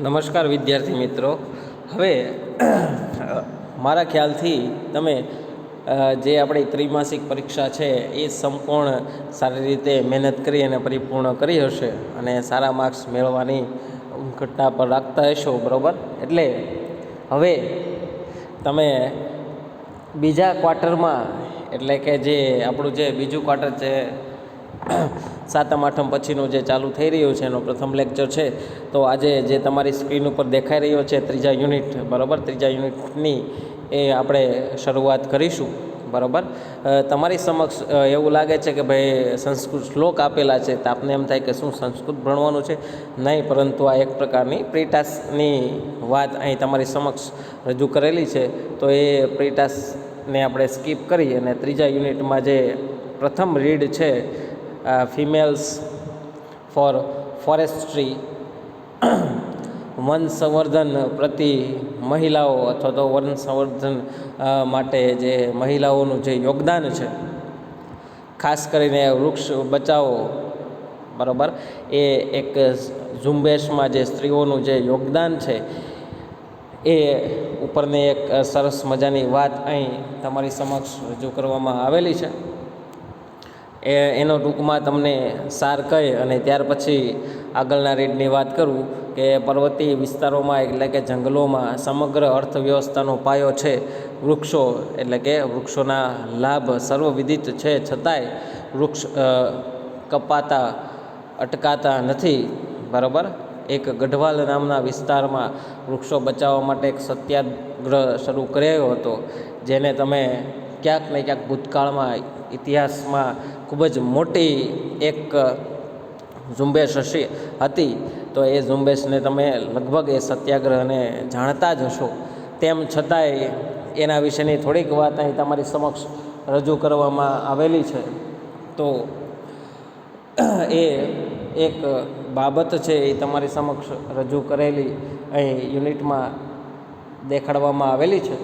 નમસ્કાર વિદ્યાર્થી મિત્રો. હવે મારા ખ્યાલથી તમે જે આપણી ત્રિમાસિક પરીક્ષા છે એ સંપૂર્ણ સારી રીતે મહેનત કરી અને પરિપૂર્ણ કરી હશે અને સારા માર્ક્સ મેળવવાની ઘટના પર રાખતા હશો, બરાબર. એટલે હવે તમે બીજા ક્વાર્ટરમાં, એટલે કે જે આપણું જે બીજું ક્વાર્ટર છે, સાતમ આઠમ પછીનું જે ચાલુ થઈ રહ્યું છે એનો પ્રથમ લેક્ચર છે. તો આજે જે તમારી સ્ક્રીન ઉપર દેખાઈ રહ્યો છે ત્રીજા યુનિટ, બરાબર, ત્રીજા યુનિટની એ આપણે શરૂઆત કરીશું, બરાબર. તમારી સમક્ષ એવું લાગે છે કે ભાઈ સંસ્કૃત શ્લોક આપેલા છે, તો આપને એમ થાય કે શું સંસ્કૃત ભણવાનું છે? નહીં, પરંતુ આ એક પ્રકારની પ્રીટાસની વાત અહીં તમારી સમક્ષ રજૂ કરેલી છે. તો એ પ્રીટાસને આપણે સ્કીપ કરી અને ત્રીજા યુનિટમાં જે પ્રથમ રીડ છે, ફિમેલ્સ ફોર ફોરેસ્ટ્રી, વન સંવર્ધન પ્રતિ મહિલાઓ અથવા તો વન સંવર્ધન માટે જે મહિલાઓનું જે યોગદાન છે, ખાસ કરીને વૃક્ષ બચાવો, બરાબર, એ એક ઝુંબેશમાં જે સ્ત્રીઓનું જે યોગદાન છે એ ઉપરની એક સરસ મજાની વાત અહીં તમારી સમક્ષ રજૂ કરવામાં આવેલી છે. એનો ટૂંકમાં તમને સાર કહી અને ત્યાર પછી આગળના રીડની વાત કરું કે પર્વતીય વિસ્તારોમાં, એટલે કે જંગલોમાં સમગ્ર અર્થવ્યવસ્થાનો પાયો છે વૃક્ષો, એટલે કે વૃક્ષોના લાભ સર્વવિદિત છે, છતાંય વૃક્ષ અટકાતા નથી, બરાબર. એક ગઢવાલ નામના વિસ્તારમાં વૃક્ષો બચાવવા માટે એક સત્યાગ્રહ શરૂ કર્યો હતો, જેને તમે ક્યાંક ને ક્યાંક ભૂતકાળમાં ઇતિહાસમાં ખૂબ જ મોટી એક ઝુંબેશ હતી. તો એ ઝુંબેશને તમે લગભગ એ સત્યાગ્રહને જાણતા જ હશો. તેમ છતાંય એના વિશેની થોડીક વાત અહીં તમારી સમક્ષ રજૂ કરવામાં આવેલી છે. તો એ એક બાબત છે એ તમારી સમક્ષ રજૂ કરેલી અહીં યુનિટમાં દેખાડવામાં આવેલી છે.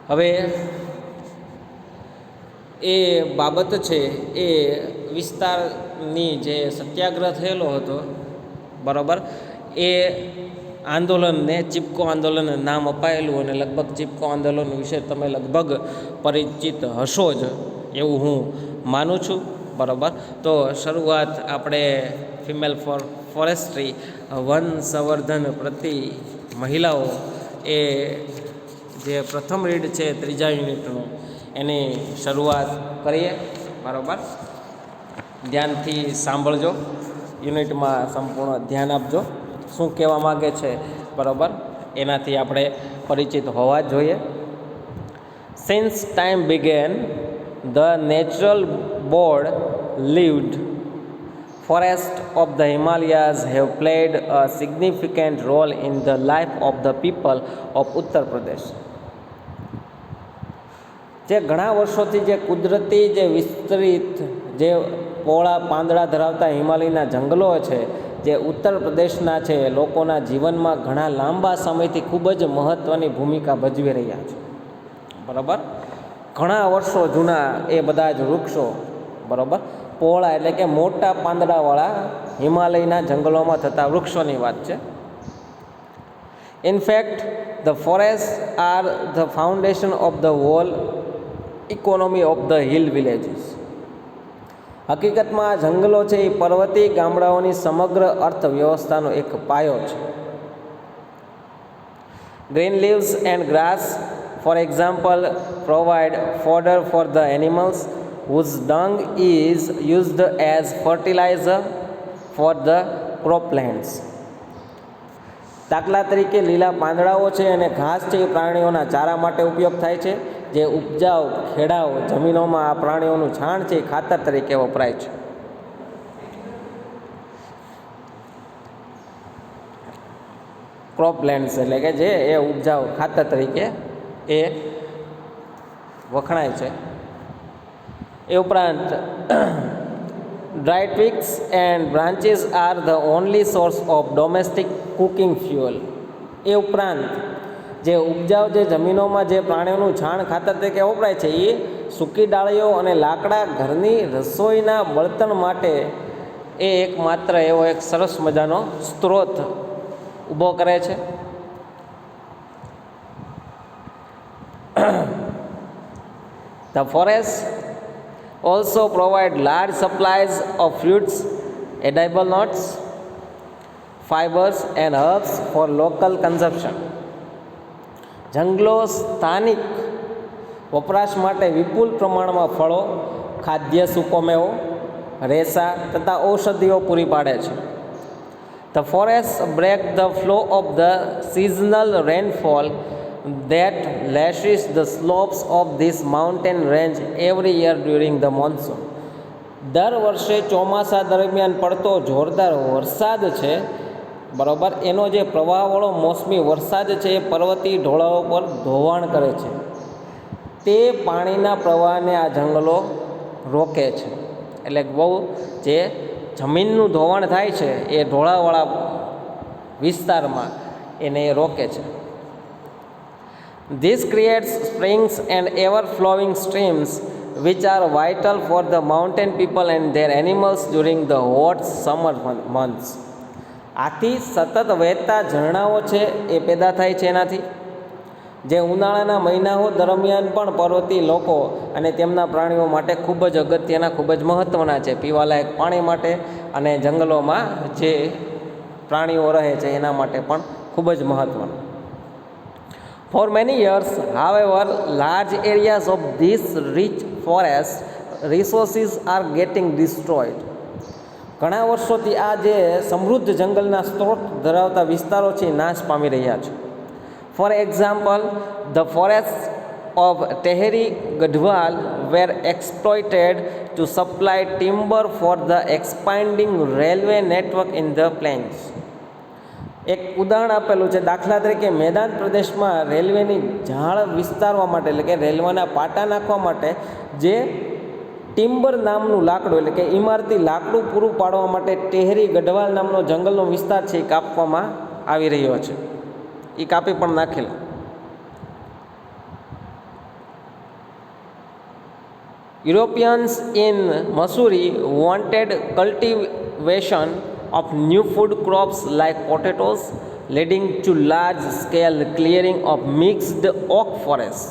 હવે એ બાબત છે એ વિસ્તારની જે સત્યાગ્રહ થયેલો હતો, બરાબર, એ આંદોલનને ચિપકો આંદોલન નામ અપાયેલું અને લગભગ ચિપકો આંદોલન વિશે તમે લગભગ પરિચિત હશો જ એવું હું માનું છું, બરાબર. તો શરૂઆત આપણે ફિમેલ ફોર ફોરેસ્ટ્રી, વન સંવર્ધન પ્રતિ મહિલાઓ, એ જે પ્રથમ રીડ છે ત્રીજા યુનિટનું, એની શરૂઆત કરીએ, બરાબર. ધ્યાનથી સાંભળજો, યુનિટમાં સંપૂર્ણ ધ્યાન આપજો. શું કહેવા માગે છે, બરાબર, એનાથી આપણે પરિચિત હોવા જ જોઈએ. Since time began, the natural board lived forests of the Himalayas have played a significant role in the life of the people of Uttar Pradesh. જે ઘણા વર્ષોથી જે કુદરતી જે વિસ્તરિત જે પહોળા પાંદડા ધરાવતા હિમાલયના જંગલો છે, જે ઉત્તર પ્રદેશના છે, લોકોના જીવનમાં ઘણા લાંબા સમયથી ખૂબ જ મહત્ત્વની ભૂમિકા ભજવી રહ્યા છે, બરાબર. ઘણા વર્ષો જૂના એ બધા જ વૃક્ષો, બરાબર, પહોળા એટલે કે મોટા પાંદડાવાળા હિમાલયના જંગલોમાં થતા વૃક્ષોની વાત છે. In fact the forest are the foundation of the whole economy of the hill villages. હકીકતમાં જંગલો છે એ પર્વતીય ગામડાઓની સમગ્ર અર્થવ્યવસ્થાનો એક પાયો છે. Green leaves and grass, for example, provide fodder for the animals whose dung is used as fertilizer for the croplands. દાખલા તરીકે લીલા પાંદડાઓ છે અને ઘાસ છે એ પ્રાણીઓના ચારા માટે ઉપયોગ થાય છે. જે ઉપજાઉ ખેડાઓ જમીનોમાં આ પ્રાણીઓનું છાણ છે એ ખાતર તરીકે વપરાય છે. ક્રોપલેન્ડ્સ એટલે કે જે એ ઉપજાઉ ખાતર તરીકે એ વખણાય છે. એ ઉપરાંત dry twigs and branches are the only source of domestic cooking fuel. એ ઉપરાંત જે ઉપજાઉ જે જમીનોમાં જે પ્રાણીઓનું છાણ ખાતર તરીકે વપરાય છે એ સૂકી ડાળીઓ અને લાકડા ઘરની રસોઈના બળતણ માટે એ એકમાત્ર એવો એક સરસ મજાનો સ્ત્રોત ઊભો કરે છે. The forests also provide large supplies of fruits, edible nuts, fibers and herbs for local consumption. જંગલો સ્થાનિક વપરાશ માટે વિપુલ પ્રમાણમાં ફળો, ખાદ્ય સૂકોમેવો, રેસા તથા ઔષધિઓ પૂરી પાડે છે. The forests break the flow of the seasonal rainfall that lashes the slopes of this mountain range every year during the monsoon. દર વર્ષે ચોમાસા દરમિયાન પડતો જોરદાર વરસાદ છે, બરાબર, એનો જે પ્રવાહવાળો મોસમી વરસાદ છે એ પર્વતીય ઢોળાવો પર ધોવાણ કરે છે. તે પાણીના પ્રવાહને આ જંગલો રોકે છે. એટલે બહુ જે જમીનનું ધોવાણ થાય છે એ ઢોળાવાળા વિસ્તારમાં એને એ રોકે છે. This creates springs and ever-flowing streams which are vital for the mountain people and their animals during the hot summer months. આથી સતત વહેતા ઝરણાઓ છે એ પેદા થાય છે એનાથી, જે ઉનાળાના મહિનાઓ દરમિયાન પણ પર્વતીય લોકો અને તેમના પ્રાણીઓ માટે ખૂબ જ અગત્યના, ખૂબ જ મહત્ત્વના છે, પીવાલાયક પાણી માટે અને જંગલોમાં જે પ્રાણીઓ રહે છે એના માટે પણ ખૂબ જ મહત્ત્વનું. For many years, however, large areas of these rich forest resources are getting destroyed. ઘણા વર્ષોથી આ જે સમૃદ્ધ જંગલના સ્ત્રોત ધરાવતા વિસ્તારો છે નાશ પામી રહ્યા છે. For example, the forests of Tehri Gadhwal were exploited to supply timber for the expanding railway network in the plains. એક ઉદાહરણ આપેલું છે. દાખલા તરીકે મેદાન પ્રદેશમાં રેલવેની ઝાડ વિસ્તારવા માટે, એટલે કે રેલવેના પાટા નાખવા માટે જે ટિમ્બર નામનું લાકડું, એટલે કે ઇમારતી લાકડું પૂરું પાડવા માટે ટેહરી ગઢવાલ નામનો જંગલનો વિસ્તાર છે એ કાપવામાં આવી રહ્યો છે. એ કાપી પણ નાખેલા. Europeans in Missouri wanted cultivation of new food crops like potatoes, leading to large-scale clearing of mixed oak forests.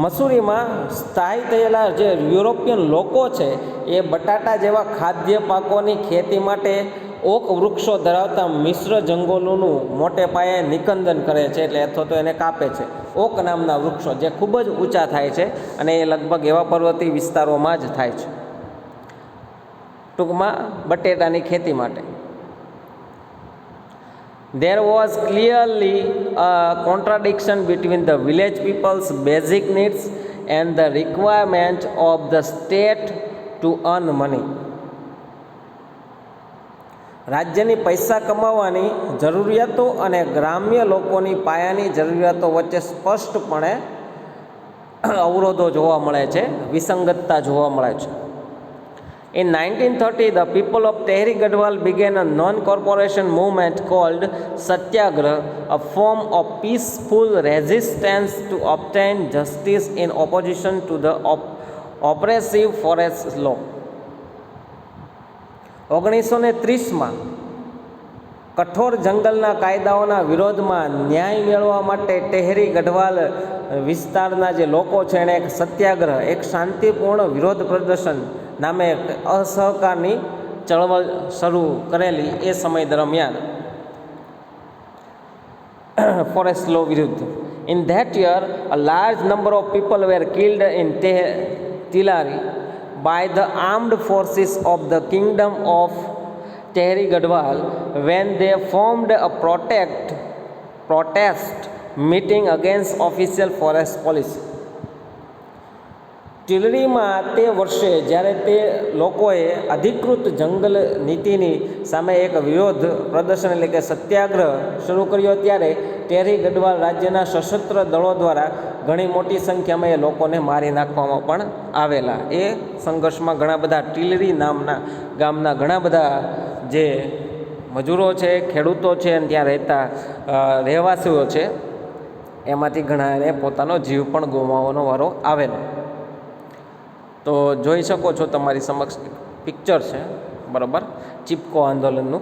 મસૂરીમાં સ્થાયી થયેલા જે યુરોપિયન લોકો છે એ બટાટા જેવા ખાદ્ય પાકોની ખેતી માટે ઓક વૃક્ષો ધરાવતા મિશ્ર જંગલોનું મોટે પાયે નિકંદન કરે છે, એટલે અથવા તો એને કાપે છે. ઓક નામના વૃક્ષો જે ખૂબ જ ઊંચા થાય છે અને એ લગભગ એવા પર્વતીય વિસ્તારોમાં જ થાય છે, ટૂંકમાં બટેટાની ખેતી માટે. There was clearly a contradiction between the village people's basic needs and the requirement of the state to earn money. રાજ્યની પૈસા કમાવાની જરૂરિયાતો અને ગ્રામ્ય લોકોની પાયાની જરૂરિયાતો વચ્ચે સ્પષ્ટપણે અવરોધો જોવા મળે છે, વિસંગતતા જોવા મળે છે. In 1930, the people of Tehri Gadhwal began a non-corporation movement called Satyagrah, a form of peaceful resistance to obtain justice in opposition to the oppressive forest law. 1930માં કઠોર જંગલના કાયદાઓના વિરોધમાં ન્યાય મેળવવા માટે ટેહરી ગઢવાલ વિસ્તારના જે લોકો છે એણે એક સત્યાગ્રહ, એક શાંતિપૂર્ણ વિરોધ પ્રદર્શન નામે અસહકારની ચળવળ શરૂ કરેલી એ સમય દરમિયાન ફોરેસ્ટ લો વિરુદ્ધ. In that year, a large number of people were killed in Tilari by the armed forces of the kingdom of Tehri Gadhwal when they formed a protest meeting against official forest policy. ટિલરીમાં તે વર્ષે જ્યારે તે લોકોએ અધિકૃત જંગલ નીતિની સામે એક વિરોધ પ્રદર્શન એટલે કે સત્યાગ્રહ શરૂ કર્યો ત્યારે ટેહરી ગઢવાલ રાજ્યના સશસ્ત્ર દળો દ્વારા ઘણી મોટી સંખ્યામાં એ લોકોને મારી નાખવામાં પણ આવેલા. એ સંઘર્ષમાં ઘણા બધા ટિલરી નામના ગામના ઘણા બધા જે મજૂરો છે, ખેડૂતો છે અને ત્યાં રહેતા રહેવાસીઓ છે એમાંથી ઘણાને પોતાનો જીવ પણ ગુમાવવાનો વારો આવેલો. તો જોઈ શકો છો તમારી સમક્ષ પિક્ચર છે, બરાબર, ચિપકો આંદોલનનું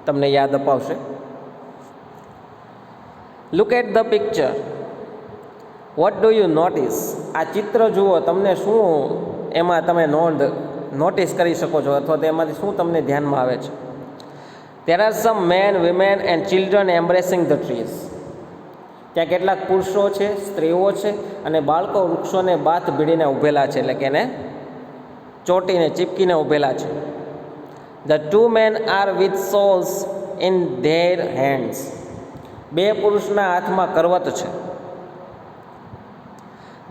તમને યાદ અપાવશે. Look at the picture. What do you notice? આ ચિત્ર જુઓ, તમને શું એમાં તમે નોટિસ કરી શકો છો, અથવા તો એમાંથી શું તમને ધ્યાનમાં આવે છે? There are some men, women and children embracing the trees. ત્યાં કેટલાક પુરુષો છે, સ્ત્રીઓ છે અને બાળકો વૃક્ષોને બાથ ભીડીને ઊભેલા છે, એટલે કે એને ચોટીને ચીપકીને ઊભેલા છે. The two men are with saws in their hands. બે પુરુષના હાથમાં કરવત છે.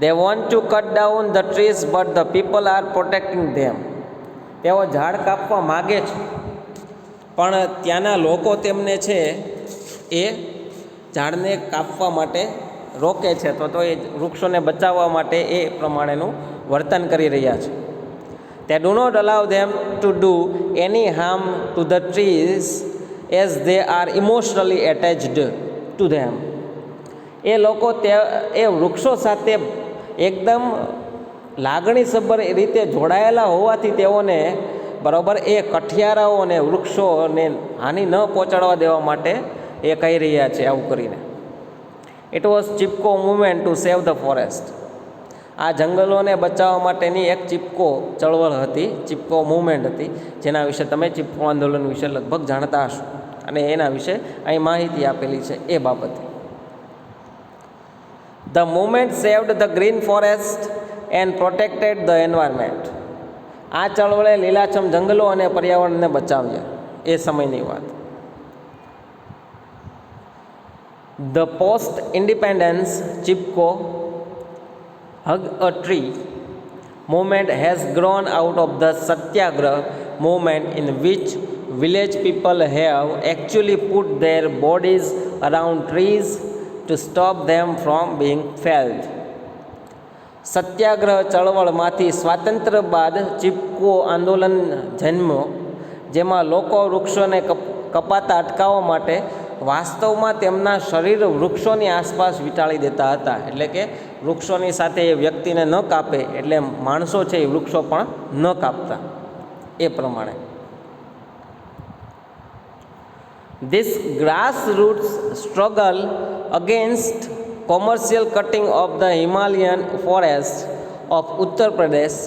They want to cut down the trees but the people are protecting them. તેઓ ઝાડ કાપવા માગે છે, પણ ત્યાંના લોકો તેમને છે એ ઝાડને કાપવા માટે રોકે છે, તો એ વૃક્ષોને બચાવવા માટે એ પ્રમાણેનું વર્તન કરી રહ્યા છે. They do not allow them to do any harm to the trees as they are emotionally attached to them. એ લોકો એ વૃક્ષો સાથે એકદમ લાગણીસભર રીતે જોડાયેલા હોવાથી તેઓને બરાબર એ કઠિયારાઓ અને વૃક્ષોને હાનિ ન પહોંચાડવા દેવા માટે એ કહી રહ્યા છે આવું કરીને. It was Chipko movement two save the forest. આ જંગલોને બચાવવા માટેની એક ચિપકો ચળવળ હતી, ચિપકો મુવમેન્ટ હતી, જેના વિશે તમે ચિપકો આંદોલન વિશે લગભગ જાણતા હશો, અને એના વિશે અહીં માહિતી આપેલી છે એ બાબતે. The movement saved the green forest and protected the environment. આ ચળવળે લીલાછમ જંગલો અને પર્યાવરણને બચાવ્યા, એ સમયની વાત. The post independence Chipko hug a tree movement has grown out of the Satyagrah movement, in which village people have actually put their bodies around trees to stop them from being felled. સત્યાગ્રહ ચળવળમાંથી સ્વાતંત્ર્ય બાદ ચિપકો આંદોલન જન્મ્યો, જેમાં લોકો વૃક્ષોને કપાતા અટકાવવા માટે વાસ્તવમાં તેમના શરીર વૃક્ષોની આસપાસ વીંટાળી દેતા હતા. એટલે કે વૃક્ષોની સાથે એ વ્યક્તિને ન કાપે, એટલે માણસો છે એ વૃક્ષો પણ ન કાપતા, એ પ્રમાણે. This grassroots struggle against commercial cutting of the Himalayan forests of Uttar Pradesh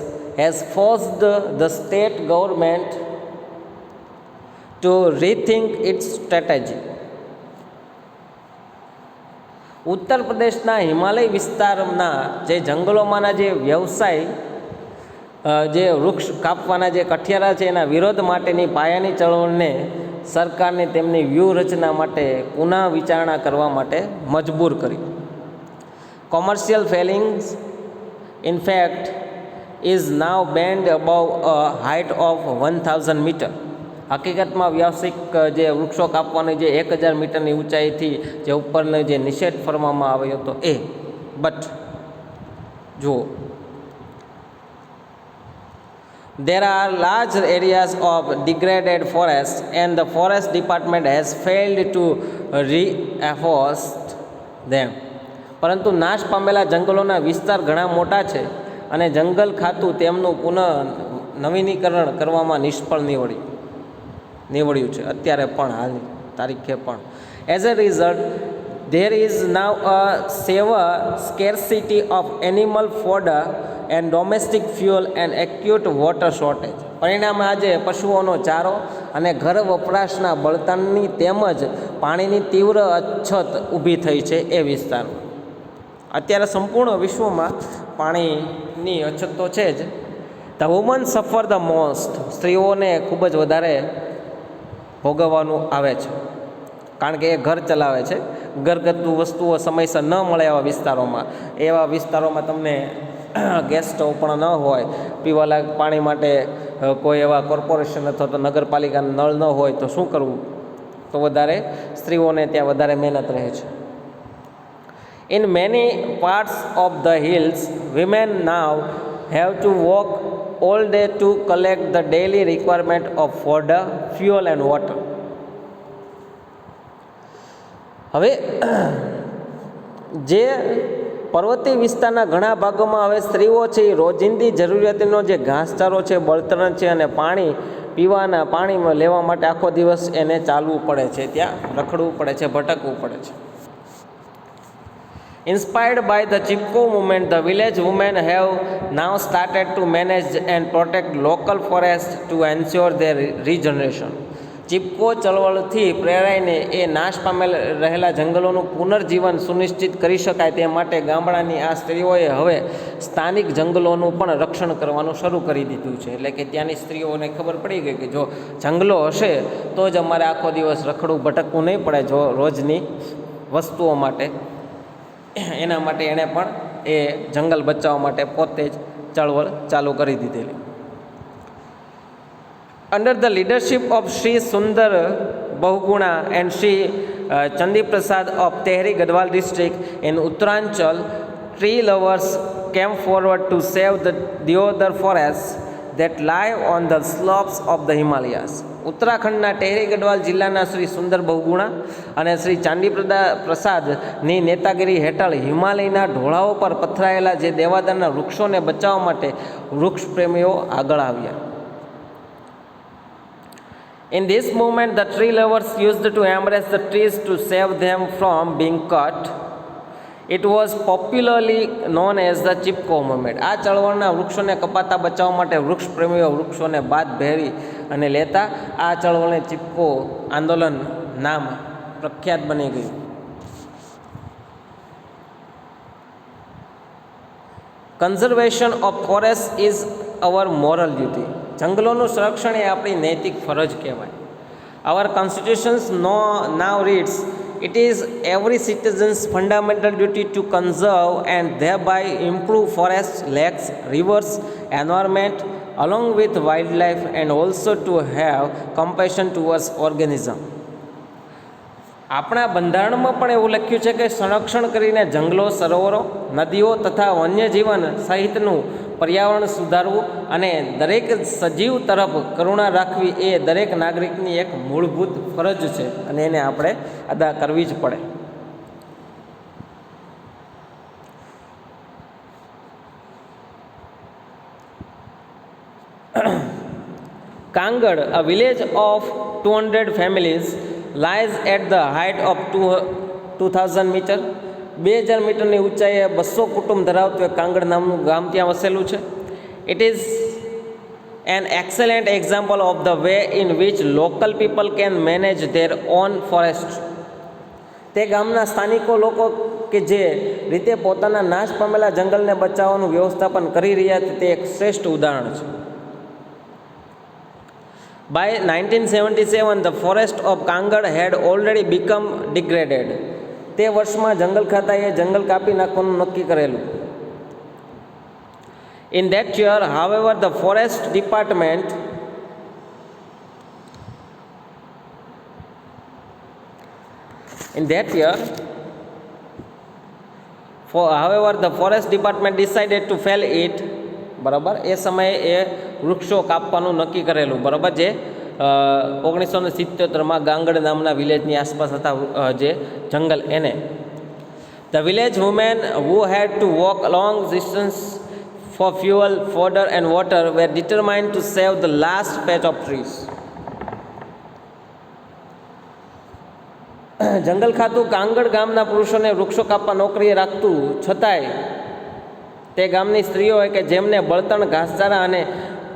has forced the state government to rethink its strategy. ઉત્તર પ્રદેશના હિમાલય વિસ્તારના જે જંગલોમાંના જે વ્યવસાય, જે વૃક્ષ કાપવાના જે કઠિયારા છે એના વિરોધ માટેની પાયાની ચળવળને સરકારને તેમની વ્યૂહરચના માટે પુનઃ વિચારણા કરવા માટે મજબૂર કરી. Commercial fellings in fact is now banned above a height of 1000 metre. હકીકતમાં વ્યાવસાયિક જે વૃક્ષો કાપવાની જે 1000 મીટરની ઊંચાઈથી જે ઉપરનો જે નિષેધ ફરવામાં આવ્યો હતો એ. બટ જુઓ, there are large areas of degraded forest and the forest department has failed to reforest them. પરંતુ નાશ પામેલા જંગલોના વિસ્તાર ઘણા મોટા છે અને જંગલ ખાતું તેમનું પુનઃ નવીનીકરણ કરવામાં નિષ્ફળ નીવડ્યું છે અત્યારે પણ, હાલની તારીખે પણ. As a result there is now a severe scarcity of animal fodder and domestic fuel and acute water shortage. પરિણામે આજે પશુઓનો ચારો અને ઘર વપરાશના બળતણની તેમજ પાણીની તીવ્ર અછત ઊભી થઈ છે એ વિસ્તારમાં. અત્યારે સંપૂર્ણ વિશ્વમાં પાણીની અછત તો છે જ. ધ વુમન સફર ધ મોસ્ટ. સ્ત્રીઓને ખૂબ જ વધારે ભોગવવાનું આવે છે, કારણ કે એ ઘર ચલાવે છે. ઘરગથ્થુ વસ્તુઓ સમયસર ન મળે એવા વિસ્તારોમાં તમને ગેસ સ્ટવ પણ ન હોય, પીવાલાયક પાણી માટે કોઈ એવા કોર્પોરેશન અથવા તો નગરપાલિકાના નળ ન હોય તો શું કરવું? તો વધારે સ્ત્રીઓને ત્યાં વધારે મહેનત રહે છે. In many parts of the hills, women now have to walk all day to collect the daily requirement of fodder, fuel and water. હવે જે પર્વતીય વિસ્તારના ઘણા ભાગોમાં હવે સ્ત્રીઓ છે એ રોજિંદી જરૂરિયાતનો જે ઘાસચારો છે, બળતણ છે અને પાણી પીવાના પાણી લેવા માટે આખો દિવસ એને ચાલવું પડે છે, ત્યાં રખડવું પડે છે, ભટકવું પડે છે. Inspired by the Chipko movement, the village women have now started to manage and protect local forests to ensure their regeneration. Chipko ચળવળથી પ્રેરાઈને એ નાશ પામેલ રહેલા જંગલોનું પુનર્જીવન સુનિશ્ચિત કરી શકાય તે માટે ગામડાની આ સ્ત્રીઓએ હવે સ્થાનિક જંગલોનું પણ રક્ષણ કરવાનું શરૂ કરી દીધું છે. એટલે કે ત્યાંની સ્ત્રીઓને ખબર પડી ગઈ કે જો જંગલો હશે તો જ અમારે આખો દિવસ રખડવું ભટકવું નહીં પડે જો રોજની વસ્તુઓ માટે. એના માટે એણે પણ એ જંગલ બચાવવા માટે પોતે જ ચળવળ ચાલુ કરી દીધેલી. Under the leadership of Sri Sundar Bahuguna and Sri Chandi Prasad of Tehri Gadwal district in Uttaranchal, tree lovers came forward to save the deodar forests that lie on the slopes of the Himalayas. ઉત્તરાખંડના ટેહરી ગઢવાલ જિલ્લાના શ્રી સુંદર બહુગુણા અને શ્રી ચાંદી પ્રસાદની નેતાગીરી હેઠળ હિમાલયના ઢોળાવો પર પથરાયેલા જે દેવાદારના વૃક્ષોને બચાવવા માટે વૃક્ષ પ્રેમીઓ આગળ આવ્યા. In this movement, the tree lovers used to embrace the trees to save them from being cut. It was popularly known as the Chipko movement. આ ચળવળના વૃક્ષોને કપાતા બચાવવા માટે વૃક્ષ પ્રેમીઓ વૃક્ષોને બાદ ભેરી અને લેતા આ ચળવળને ચિપકો આંદોલન નામ પ્રખ્યાત બની ગયું. Conservation of forest is our moral duty. જંગલોનું સંરક્ષણ એ આપણી નૈતિક ફરજ કહેવાય. Our constitutions now reads, it is every citizen's fundamental duty to conserve and thereby improve forests, lakes, rivers, environment along with wildlife and also to have compassion towards organism. આપણા બંધારણમાં પણ એવું લખ્યું છે કે સંરક્ષણ કરીને જંગલો, સરોવરો, નદીઓ તથા વન્યજીવન સહિતનું પર્યાવરણ સુધારવું અને દરેક સજીવ તરફ કરુણા રાખવી એ દરેક નાગરિકની એક મૂળભૂત ફરજ છે અને એને આપણે અદા કરવી જ પડે. Kangad, a village of 200 families, lies at the height of 2000 meter. 2000 મીટરની ઊંચાઈએ 200 કુટુંબ ધરાવતું એક કાંગડ નામનું ગામ ત્યાં વસેલું છે. It is an excellent example of the way in which local people can manage there on forest. તે ગામના સ્થાનિકો લોકો કે જે રીતે પોતાના નાશ પામેલા જંગલને બચાવવાનું વ્યવસ્થાપન કરી રહ્યા છે તે એક શ્રેષ્ઠ ઉદાહરણ છે. By 1977, the forest of Kangad had already become degraded. તે વર્ષમાં જંગલ ખાતાએ જંગલ કાપી નાખવાનું નક્કી કરેલું. In that year, however, the forest department decided to fell it. બરાબર, એ સમયે એ વૃક્ષો કાપવાનું નક્કી કરેલું. બરાબર, જે 1977માં ગાંગડ નામના વિલેજની આસપાસ હતા જે જંગલ એને. The village women who had to walk long distance for fuel, fodder and water were determined to save the last patch of trees. જંગલ ખાતું કાંગડ ગામના પુરુષોને વૃક્ષો કાપવા નોકરીએ રાખતું છતાંય તે ગામની સ્ત્રીઓ હોય કે જેમને બળતણ, ઘાસચારા અને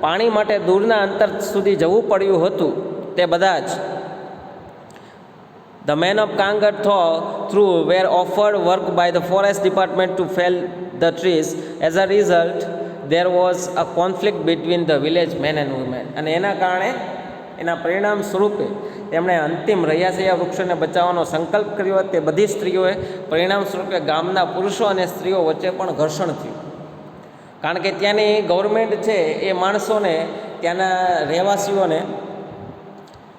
પાણી માટે દૂરના અંતર સુધી જવું પડ્યું હતું તે બધા જ the men of Kangad through were offered work by the forest department to fell the trees. As a result there was a conflict between the village men and women. અને એના કારણે એના પરિણામ સ્વરૂપે તેમણે અંતિમ રહ્યા છે વૃક્ષોને બચાવવાનો સંકલ્પ કર્યો. તે બધી સ્ત્રીઓએ પરિણામ સ્વરૂપે ગામના પુરુષો અને સ્ત્રીઓ વચ્ચે પણ ઘર્ષણ થયું. કારણ કે ત્યાંની ગવર્મેન્ટ છે એ માણસોને, ત્યાંના રહેવાસીઓને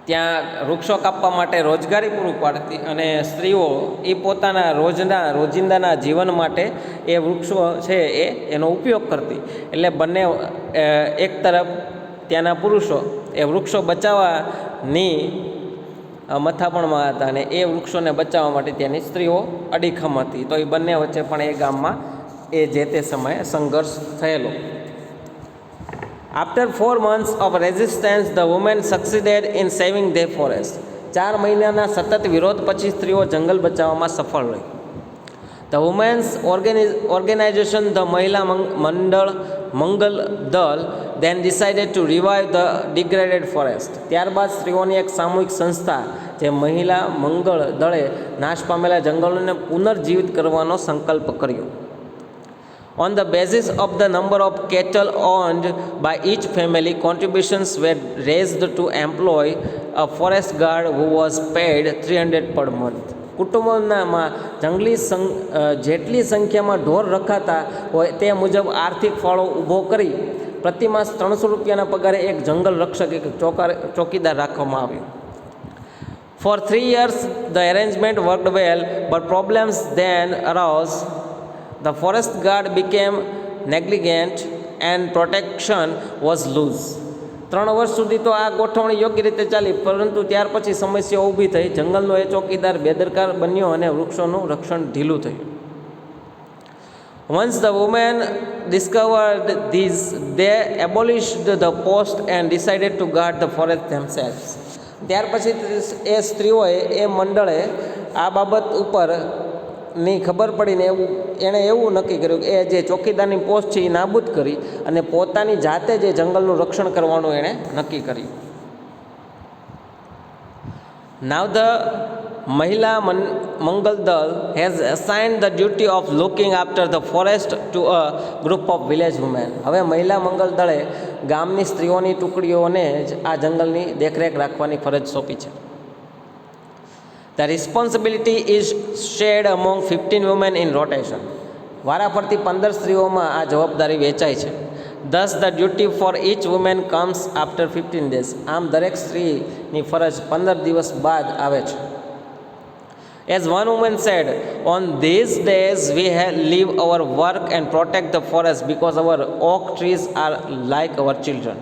ત્યાં વૃક્ષો કાપવા માટે રોજગારી પૂરું પાડતી અને સ્ત્રીઓ એ પોતાના રોજિંદાના જીવન માટે એ વૃક્ષો છે એનો ઉપયોગ કરતી. એટલે બંને એક તરફ ત્યાંના પુરુષો એ વૃક્ષો બચાવવાની મથાપણમાં હતા અને એ વૃક્ષોને બચાવવા માટે ત્યાંની સ્ત્રીઓ અડીખમ હતી. તો એ બંને વચ્ચે પણ એ ગામમાં એ જે તે સમયે સંઘર્ષ થયેલો. After 4 months of resistance, the women succeeded in saving their forest. 4 મહિનાના સતત વિરોધ પછી સ્ત્રીઓ જંગલ બચાવવામાં સફળ રહી. The women's organization, the મહિલા મંગલ દળ, then decided to revive the degraded forest. ત્યારબાદ સ્ત્રીઓની એક સામૂહિક સંસ્થા જે મહિલા મંગળ દળે નાશ પામેલા જંગલોને પુનર્જીવિત કરવાનો સંકલ્પ કર્યો. On the basis of the number of cattle owned by each family, contributions were raised to employ a forest guard who was paid 300 per month. કુટુંબોમાં જેટલી સંખ્યામાં ઢોર રખાતા હોય તે મુજબ આર્થિક ફાળો ઊભો કરી પ્રતિમાસ 300 રૂપિયાના પગારે એક જંગલ રક્ષક એક ચોકીદાર રાખવામાં આવ્યો. For 3 years the arrangement worked well, but problems then arose. The forest guard became negligent and protection was loose. 3 વર્ષ સુધી તો આ ગોઠવણી યોગ્ય રીતે ચાલી, પરંતુ ત્યાર પછી સમસ્યા ઊભી થઈ. જંગલનો એ ચોકીદાર બેદરકાર બન્યો અને વૃક્ષોનું રક્ષણ ઢીલું થયું. Once the women discovered this, they abolished the post and decided to guard the forest themselves. ત્યાર પછી એ સ્ત્રીઓએ એ મંડળે આ બાબત ઉપર ની ખબર પડીને એણે એવું નક્કી કર્યું કે એ જે ચોકીદારની પોસ્ટ છે એ નાબૂદ કરી અને પોતાની જાતે જે જંગલનું રક્ષણ કરવાનું એણે નક્કી કર્યું. Now the મહિલા મંગલ દળ has assigned the duty of looking after the forest to a group of village women. હવે મહિલા મંગલ દળે ગામની સ્ત્રીઓની ટુકડીઓને જ આ જંગલની દેખરેખ રાખવાની ફરજ સોંપી છે. The responsibility is shared among 15 women in rotation. વારાફરતી 15 સ્ત્રીઓમાં આ જવાબદારી વેચાય છે. Thus the duty for each woman comes after 15 days. આમ દરેક સ્ત્રીની ફરજ 15 દિવસ બાદ આવે છે. As one woman said, on these days we leave our work and protect the forest because our oak trees are like our children.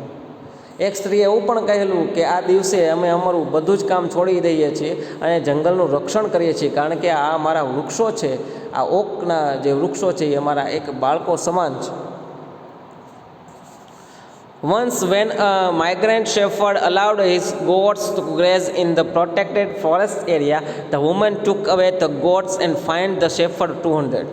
એક સ્ત્રીએ એવું પણ કહેલું કે આ દિવસે અમે અમારું બધું જ કામ છોડી દઈએ છીએ અને જંગલનું રક્ષણ કરીએ છીએ, કારણ કે આ અમારા વૃક્ષો છે, આ ઓકના જે વૃક્ષો છે એ અમારા એક બાળકો સમાન છે. Once when a migrant shepherd allowed his goats to graze in the protected forest area, the woman took away the goats and fined the shepherd 200.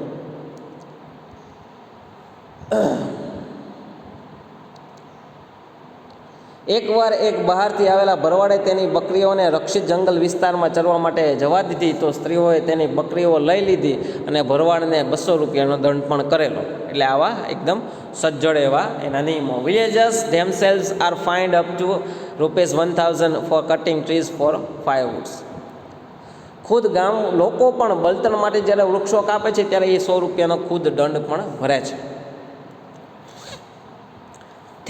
એકવાર એક બહારથી આવેલા ભરવાડે તેની બકરીઓને રક્ષિત જંગલ વિસ્તારમાં ચરવા માટે જવા દીધી, તો સ્ત્રીઓએ તેની બકરીઓ લઈ લીધી અને ભરવાડને 200 રૂપિયાનો દંડ પણ કરેલો. એટલે આવા એકદમ સજ્જડ એવા એના નિયમો. Villagers themselves are fined up to ₹1000 for cutting trees for firewoods. ખુદ ગામ લોકો પણ બળતણ માટે જ્યારે વૃક્ષો કાપે છે ત્યારે એ 100 રૂપિયાનો ખુદ દંડ પણ ભરે છે.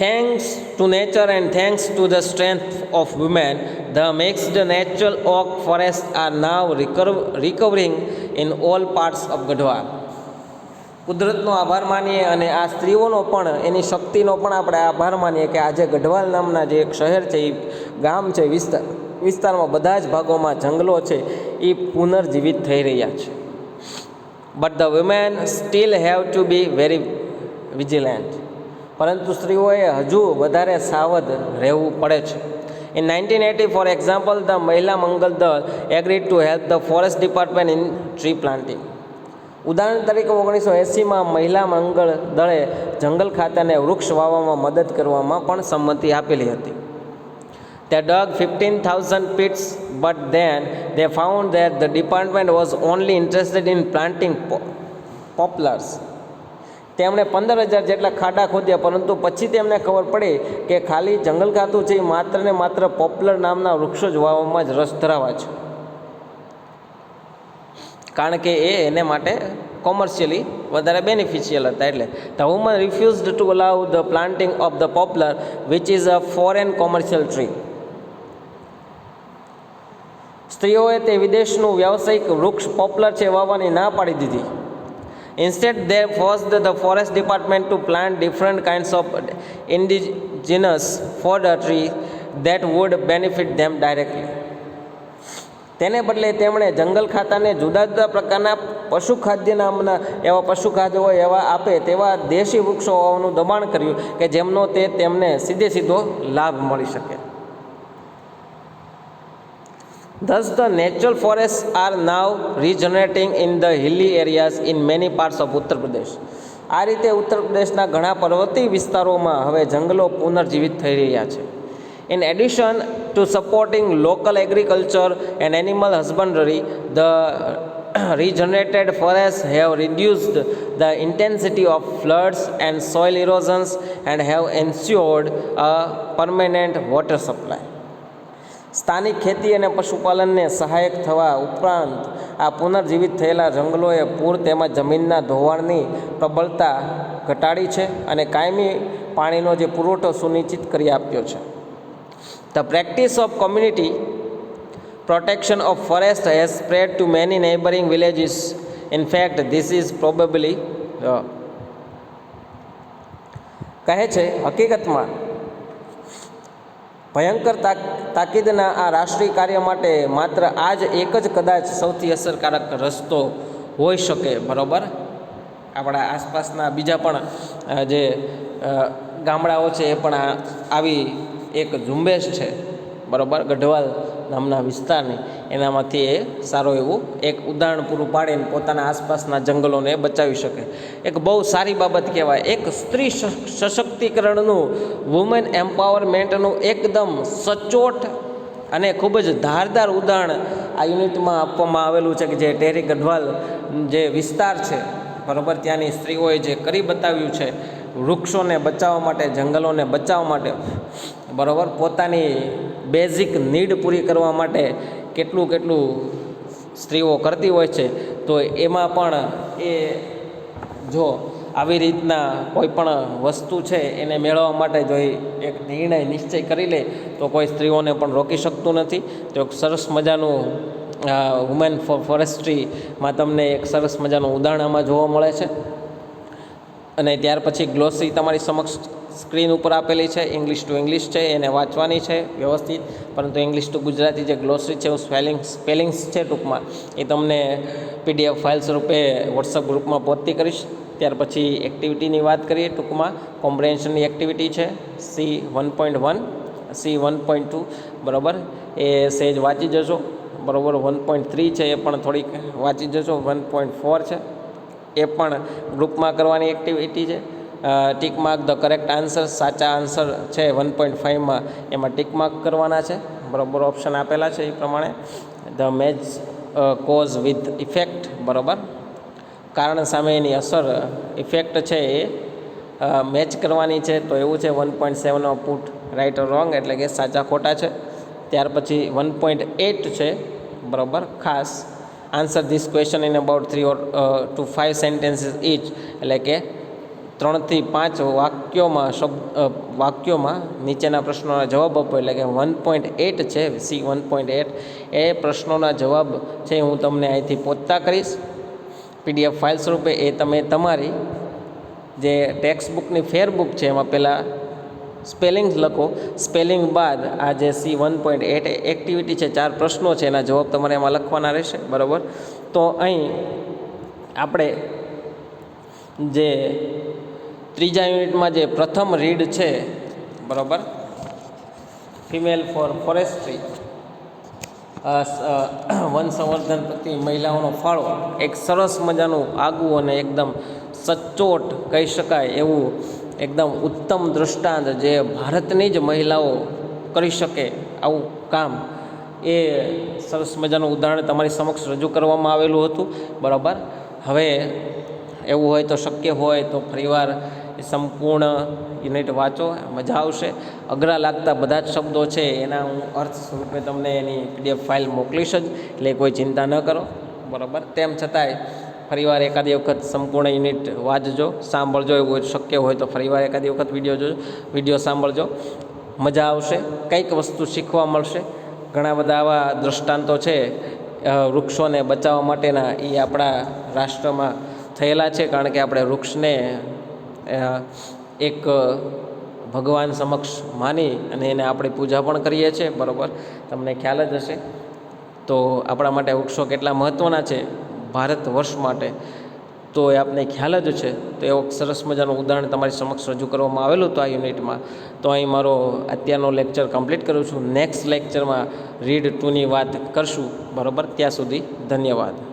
Thanks to nature and thanks to the strength of women, the mixed natural oak forests are now recovering in all parts of Gadhwal. કુદરતનો આભાર માનીએ અને આ સ્ત્રીઓનો પણ એની શક્તિનો પણ આપણે આભાર માનીએ કે આજે ગઢવાલ નામના જે એક શહેર છે, એ ગામ છે, વિસ્તારમાં બધા જ ભાગોમાં જંગલો છે એ પુનર્જીવિત થઈ રહ્યા છે. But the women still have to be very vigilant. પરંતુ સ્ત્રીઓએ હજુ વધારે સાવધ રહેવું પડે છે. In 1980, for example, the મહિલા મંગલ દળ agreed to help the forest department in tree planting. ઉદાહરણ તરીકે 1980માં મહિલા મંગળ દળે જંગલ ખાતાને વૃક્ષ વાવવામાં મદદ કરવામાં પણ સંમતિ આપેલી હતી. They dug 15,000 pits, but then they found that the department was only interested in planting poplars. તેમણે 15,000 જેટલા ખાડા ખોદ્યા, પરંતુ પછી તેમને ખબર પડી કે ખાલી જંગલ ખાતું છે માત્ર ને માત્ર પોપ્લર નામના વૃક્ષો જ વાવવામાં જ રસ ધરાવે છે, કારણ કે એને માટે કોમર્શિયલી વધારે બેનિફિશિયલ હતા. એટલે the woman refused to allow the planting of the poplar which is a foreign commercial tree. સ્ત્રીઓએ તે વિદેશનું વ્યાવસાયિક વૃક્ષ પોપ્લર છે વાવવાની ના પાડી દીધી. Instead, they forced the forest department to plant different kinds of indigenous fodder trees that would benefit them directly. તેને બદલે તેમણે જંગલ ખાતાને જુદા જુદા પ્રકારના પશુખાદ્ય નામના એવા પશુખાદ્ય હોય એવા આપે તેવા દેશી વૃક્ષો હોવાનું દબાણ કર્યું કે જેમનો તેમને સીધો લાભ મળી શકે. Thus, the natural forests are now regenerating in the hilly areas in many parts of Uttar Pradesh. આ રીતે ઉત્તર પ્રદેશના ઘણા પર્વતીય વિસ્તારોમાં હવે જંગલો પુનર્જીવિત થઈ રહ્યા છે. In addition to supporting local agriculture and animal husbandry, the regenerated forests have reduced the intensity of floods and soil erosions and have ensured a permanent water supply. સ્થાનિક ખેતી અને પશુપાલનને સહાયક થવા ઉપરાંત આ પુનર્જીવિત થયેલા જંગલોએ પૂર તેમજ જમીનના ધોવાણની પ્રબળતા ઘટાડી છે અને કાયમી પાણીનો જે પુરવઠો સુનિશ્ચિત કરી આપ્યો છે. The practice of community protection of forest has spread to many neighboring villages. In fact, this is probably કહે છે હકીકતમાં ભયંકર તાકીદના આ રાષ્ટ્રીય કાર્ય માટે માત્ર આ જ એક જ કદાચ સૌથી અસરકારક રસ્તો હોઈ શકે. બરાબર, આપણા આસપાસના બીજા પણ જે ગામડાઓ છે એ પણ આવી એક ઝુંબેશ છે, બરાબર, ગઢવાલ નામના વિસ્તારની, એનામાંથી એ સારું એવું એક ઉદાહરણ પૂરું પાડીને પોતાના આસપાસના જંગલોને બચાવી શકે. એક બહુ સારી બાબત કહેવાય. એક સ્ત્રી સશક્તિકરણનું, વુમેન એમ્પાવરમેન્ટનું એકદમ સચોટ અને ખૂબ જ ધારદાર ઉદાહરણ આ યુનિટમાં આપવામાં આવેલું છે કે જે ટેરી ગઢવાલ જે વિસ્તાર છે, બરાબર, ત્યાંની સ્ત્રીઓએ જે કરી બતાવ્યું છે વૃક્ષોને બચાવવા માટે, જંગલોને બચાવવા માટે, બરાબર, પોતાની બેઝિક નીડ પૂરી કરવા માટે કેટલું સ્ત્રીઓ કરતી હોય છે. તો એમાં પણ એ જો આવી રીતના કોઈ પણ વસ્તુ છે એને મેળવવા માટે જો એક નિર્ણય નિશ્ચય કરી લે તો કોઈ સ્ત્રીઓને પણ રોકી શકતું નથી. તો એક સરસ મજાનું વુમેન ફોરેસ્ટ્રીમાં તમને એક સરસ મજાનું ઉદાહરણ આમાં જોવા મળે છે. અને ત્યાર પછી ગ્લોસરી તમારી સમક્ષ સ્ક્રીન ઉપર આપેલી છે. ઇંગ્લિશ ટુ ઇંગ્લિશ છે, એને વાંચવાની છે વ્યવસ્થિત, પરંતુ ઇંગ્લિશ ટુ ગુજરાતી જે ગ્લોસરી છે હું સ્પેલિંગ્સ છે ટૂંકમાં એ તમને PDF ફાઇલ સ્વરૂપે વોટ્સઅપ ગ્રુપમાં પહોંચતી કરીશ. ત્યાર પછી એક્ટિવિટીની વાત કરીએ ટૂંકમાં. કોમ્પ્રેન્શનની એક્ટિવિટી છે C1.1, C1.2, બરાબર, એ સહેજ વાંચી જજો, બરાબર. 1.3 છે એ પણ થોડીક વાંચી જજો. 1.4 છે એ પણ ગ્રુપમાં કરવાની એક્ટિવિટી છે. Tick mark the correct answer, સાચા આન્સર છે 1.5માં એમાં ટીક માર્ક કરવાના છે, બરાબર, ઓપ્શન આપેલા છે એ પ્રમાણે. The match cause with effect, બરાબર, કારણ સામે એની અસર, ઇફેક્ટ છે એ મેચ કરવાની છે. તો એવું છે 1.7 પુટ રાઇટ ઓર રોંગ, એટલે કે સાચા ખોટા છે. ત્યાર પછી 1.8 છે, બરાબર, ખાસ answer this question in about 3 to 5 sentences each, એટલે કે 3 થી 5 વાક્યોમાં નીચેના પ્રશ્નોના જવાબ આપો. એટલે કે 1.8 છે, C1.8 એ પ્રશ્નોના જવાબ છે હું તમને અહીંથી પહોંચતા કરીશ PDF ફાઇલ સ્વરૂપે. એ તમે તમારી જે ટેક્સ્ટ બુકની ફેર બુક છે એમાં પહેલાં સ્પેલિંગ્સ લખો, સ્પેલિંગ બાદ આ જે C1.8 એક્ટિવિટી છે, 4 પ્રશ્નો છે, એના જવાબ તમારે એમાં લખવાના રહેશે, બરાબર. તો અહીં આપણે જે ત્રીજા યુનિટમાં જે પ્રથમ રીડ છે, બરાબર, ફિમેલ ફોર ફોરેસ્ટ્રી, વન સંવર્ધન પ્રત્યે મહિલાઓનો ફાળો, એક સરસ મજાનું આગવું અને એકદમ સચોટ કહી શકાય એવું એકદમ ઉત્તમ દૃષ્ટાંત જે ભારતની જ મહિલાઓ કરી શકે આવું કામ, એ સરસ મજાનું ઉદાહરણ તમારી સમક્ષ રજૂ કરવામાં આવેલું હતું, બરાબર. હવે એવું હોય તો શક્ય હોય તો ફરીવાર સંપૂર્ણ યુનિટ વાંચો, મજા આવશે. અઘરા લાગતા બધા જ શબ્દો છે એના હું અર્થ સ્વરૂપે તમને એની PDF ફાઇલ મોકલીશ જ, એટલે કોઈ ચિંતા ન કરો, બરાબર. તેમ છતાંય ફરીવાર એકાદી વખત સંપૂર્ણ યુનિટ વાંચજો, સાંભળજો. એવું શક્ય હોય તો ફરીવાર એકાદી વખત વિડીયો સાંભળજો, મજા આવશે, કંઈક વસ્તુ શીખવા મળશે. ઘણા બધા આવા દૃષ્ટાંતો છે વૃક્ષોને બચાવવા માટેના, એ આપણા રાષ્ટ્રમાં થયેલા છે, કારણ કે આપણે વૃક્ષને એક ભગવાન સમક્ષ માની અને એને આપણે પૂજા પણ કરીએ છીએ, બરાબર, તમને ખ્યાલ જ હશે. તો આપણા માટે વૃક્ષો કેટલા મહત્ત્વના છે ભારત વર્ષ માટે, તો એ આપને ખ્યાલ જ છે. તો એવું સરસ મજાનું ઉદાહરણ તમારી સમક્ષ રજૂ કરવામાં આવેલું હતું આ યુનિટમાં. તો અહીં મારો અત્યારનો લેક્ચર કમ્પ્લીટ કરું છું. નેક્સ્ટ લેક્ચરમાં રીડ 2ની વાત કરશું. બરાબર, ત્યાં સુધી ધન્યવાદ.